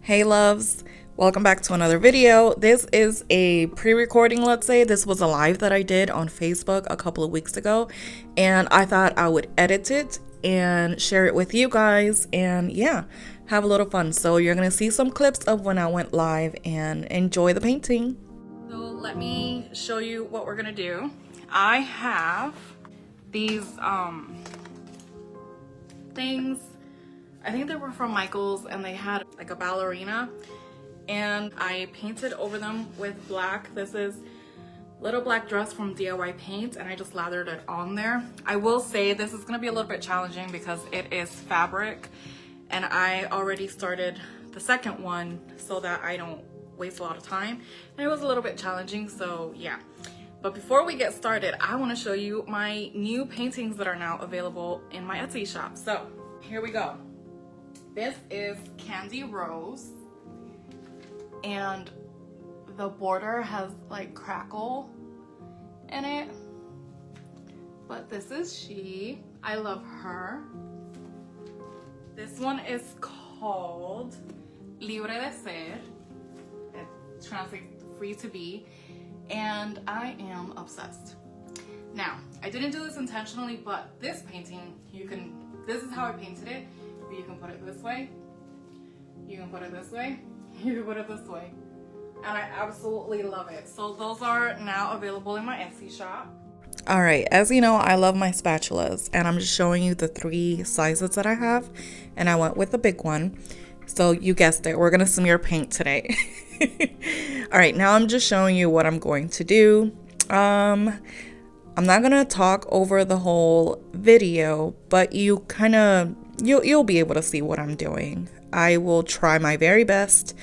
Hey loves, welcome back to another video. This is a pre-recording, let's say. This was a live that I did on Facebook a couple of weeks ago, and I thought I would edit it and share it with you guys and yeah, have a little fun. So you're gonna see some clips of when I went live and enjoy the painting. So let me show you what we're gonna do. I have these things. I think they were from Michaels and they had like a ballerina and I painted over them with black. This is little black dress from DIY Paint and I just lathered it on there. I will say this is gonna be a little bit challenging because it is fabric and I already started the second one so that I don't waste a lot of time. And it was a little bit challenging, so yeah. But before we get started, I wanna show you my new paintings that are now available in my Etsy shop. So here we go. This is Candy Rose, and the border has like crackle in it, but this is she. I love her. This one is called Libre de Ser. It translates free to be, and I am obsessed. Now, I didn't do this intentionally, but this painting, this is how I painted it. You can put it this way, you can put it this way, you can put it this way, and I absolutely love it. So those are now available in my Etsy shop. All right, as you know, I love my spatulas, and I'm just showing you the 3 sizes that I have, and I went with the big one. So you guessed it, we're gonna smear paint today. All right, now I'm just showing you what I'm going to do. I'm not gonna talk over the whole video, but you'll be able to see what I'm doing. I will try my very best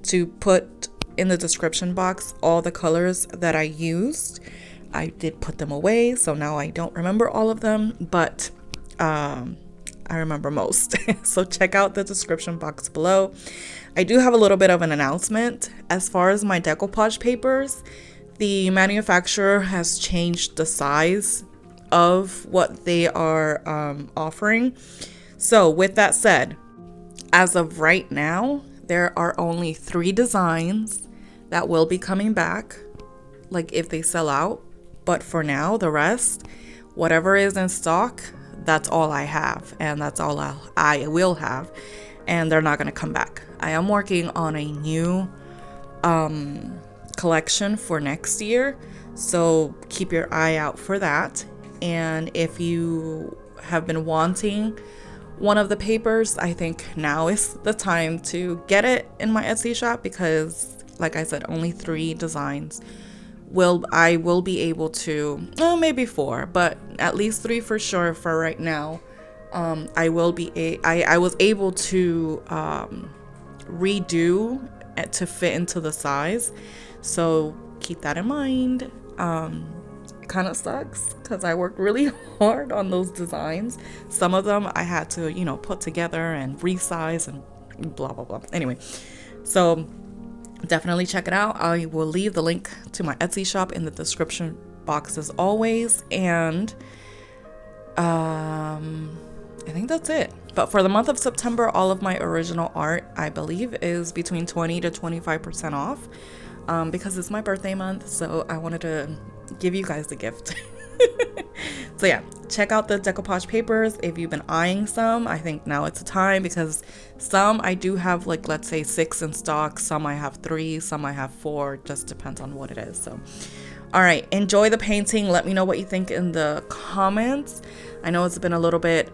to put in the description box all the colors that I used. I did put them away, so now I don't remember all of them, but I remember most. So check out the description box below. I do have a little bit of an announcement. As far as my decoupage papers, the manufacturer has changed the size of what they are offering. So with that said, as of right now, there are only 3 designs that will be coming back, like if they sell out. But for now, the rest, whatever is in stock, that's all I have, and that's all I will have, and they're not gonna come back. I am working on a new collection for next year, so keep your eye out for that. And if you have been wanting one of the papers, I think now is the time to get it in my Etsy shop, because like I said, only 3 designs I will be able to, maybe 4, but at least 3 for sure for right now. I was able to redo it to fit into the size, so keep that in mind. It kind of sucks because I worked really hard on those designs. Some of them I had to, put together and resize and blah blah blah. Anyway, so definitely check it out. I will leave the link to my Etsy shop in the description box as always, and I think that's it. But for the month of September, all of my original art, I believe, is between 20 to 25% off, because it's my birthday month, so I wanted to give you guys a gift. So yeah, check out the decoupage papers. If you've been eyeing some, I think now it's the time, because some I do have, like, let's say 6 in stock, some I have 3, some I have 4, just depends on what it is. So all right, enjoy the painting. Let me know what you think in the comments. I know it's been a little bit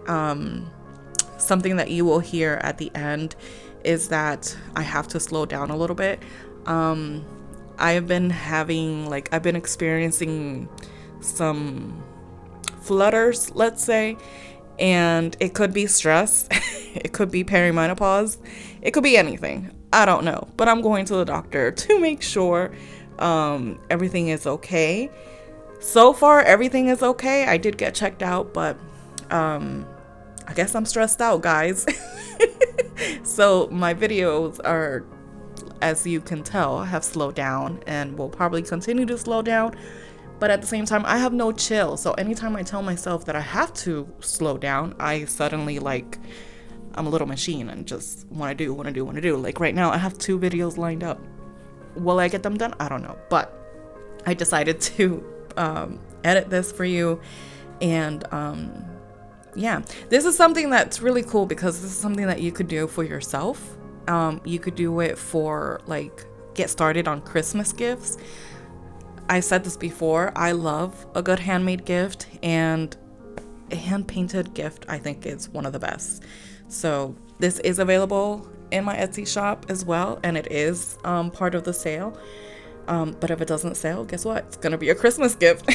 something that you will hear at the end is that I have to slow down a little bit. I've been experiencing some flutters, let's say, and it could be stress, it could be perimenopause, it could be anything. I don't know, but I'm going to the doctor to make sure everything is okay. So far, everything is okay. I did get checked out, but I guess I'm stressed out, guys. So my videos are, as you can tell, have slowed down and will probably continue to slow down. But at the same time, I have no chill. So anytime I tell myself that I have to slow down, I suddenly I'm a little machine and just want to do. Like right now I have 2 videos lined up. Will I get them done? I don't know, but I decided to edit this for you. And yeah, this is something that's really cool because this is something that you could do for yourself. You could do it for like get started on Christmas gifts. I said this before, I love a good handmade gift, and a hand painted gift I think is one of the best. So this is available in my Etsy shop as well, and it is part of the sale. But if it doesn't sell, guess what? It's gonna be a Christmas gift.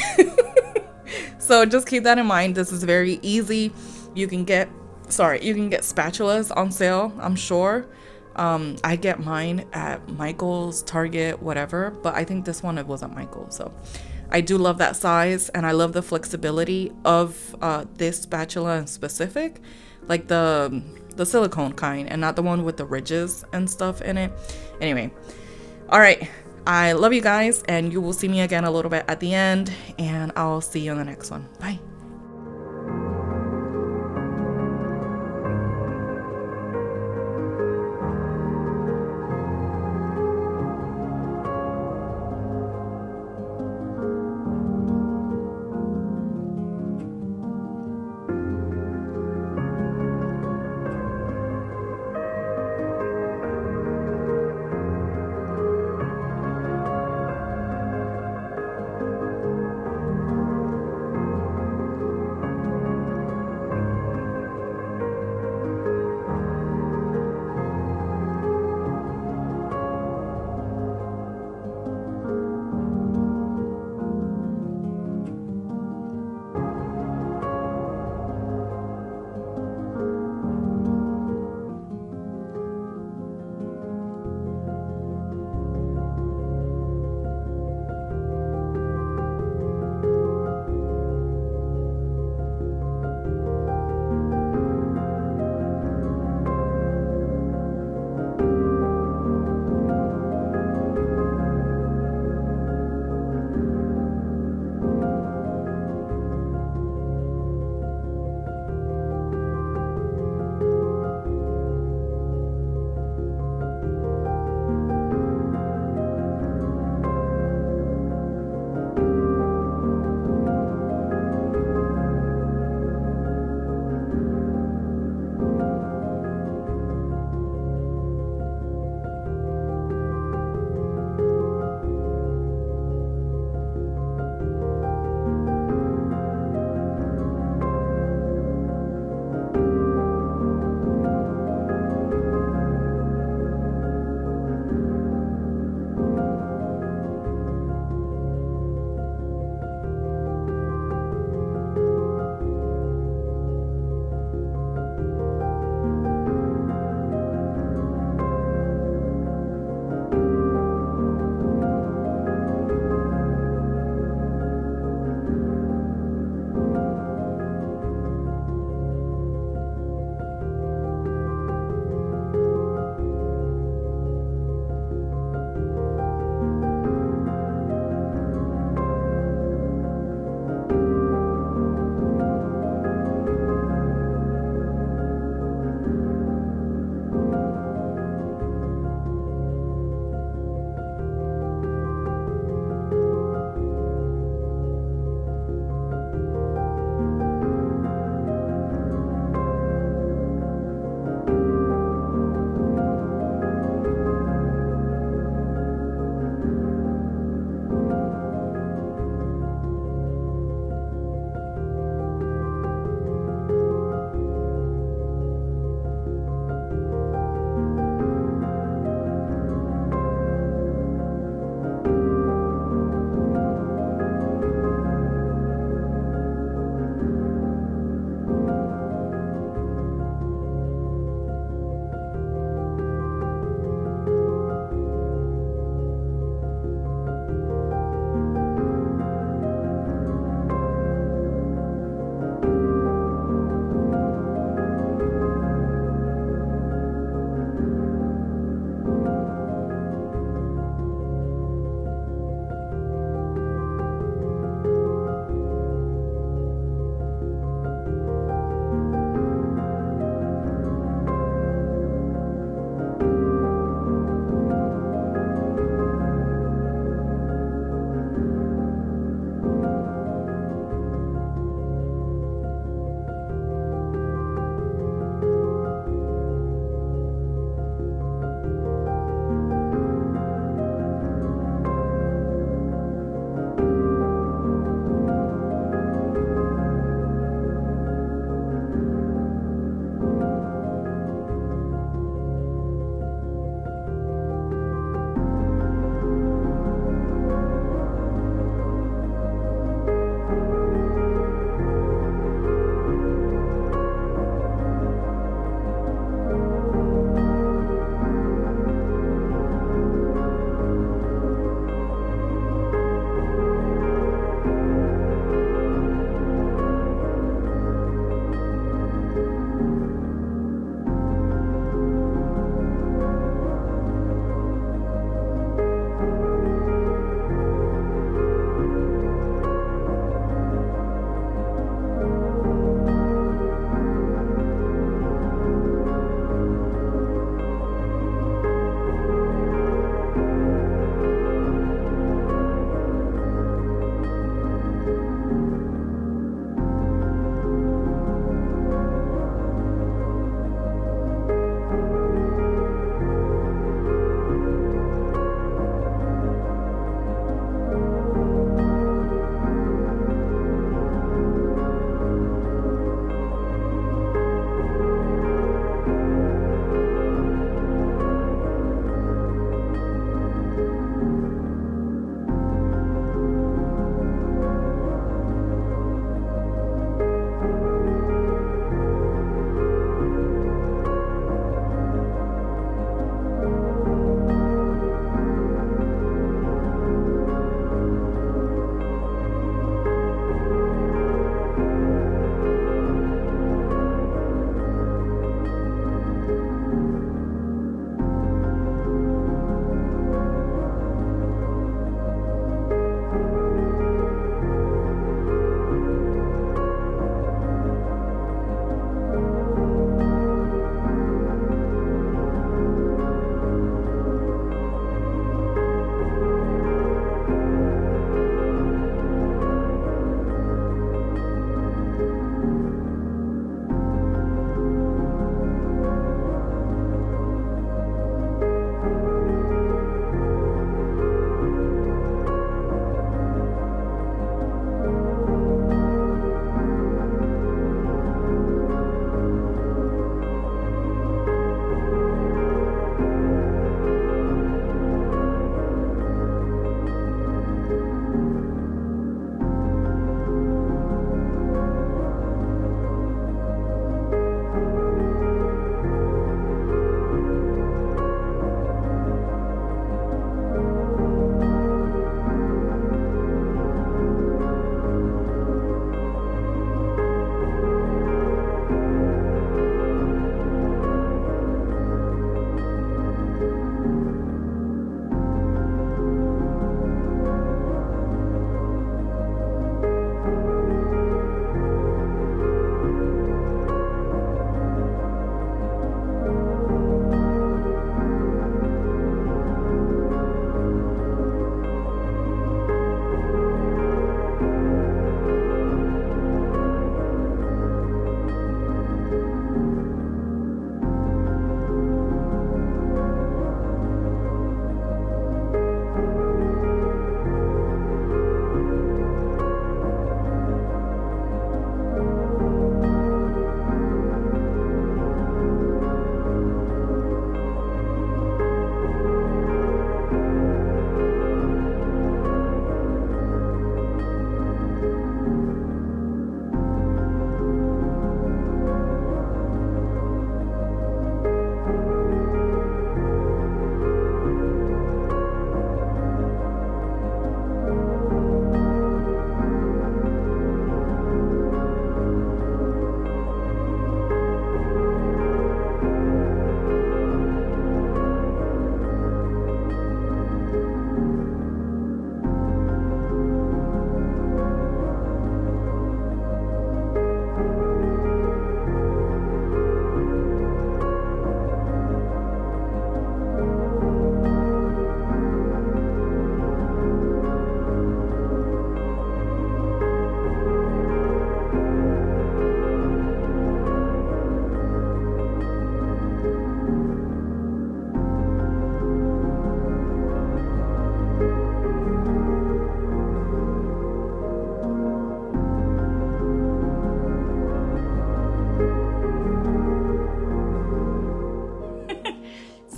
So just keep that in mind. This is very easy. You can get spatulas on sale, I'm sure. I get mine at Michael's, Target, whatever, but I think this one, it was at Michael's. So I do love that size, and I love the flexibility of this spatula in specific, like the silicone kind and not the one with the ridges and stuff in it. Anyway, all right, I love you guys, and you will see me again a little bit at the end, and I'll see you in the next one. Bye.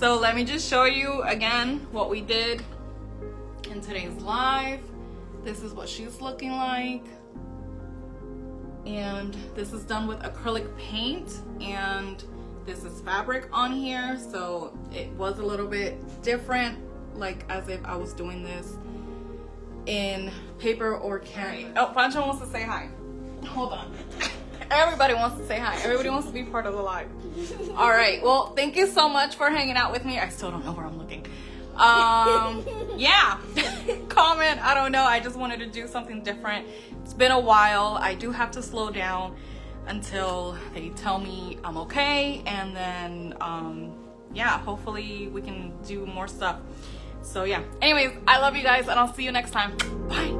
So let me just show you again what we did in today's live. This is what she's looking like. And this is done with acrylic paint, and this is fabric on here, so it was a little bit different, like as if I was doing this in paper or canvas. Oh, Pancho wants to say hi. Hold on. Everybody wants to say hi. Everybody wants to be part of the live. All right, well, thank you so much for hanging out with me. I still don't know where I'm looking. Yeah. Comment, I don't know, I just wanted to do something different. It's been a while. I do have to slow down until they tell me I'm okay, and then yeah, hopefully we can do more stuff. So yeah, anyways, I love you guys, and I'll see you next time. Bye.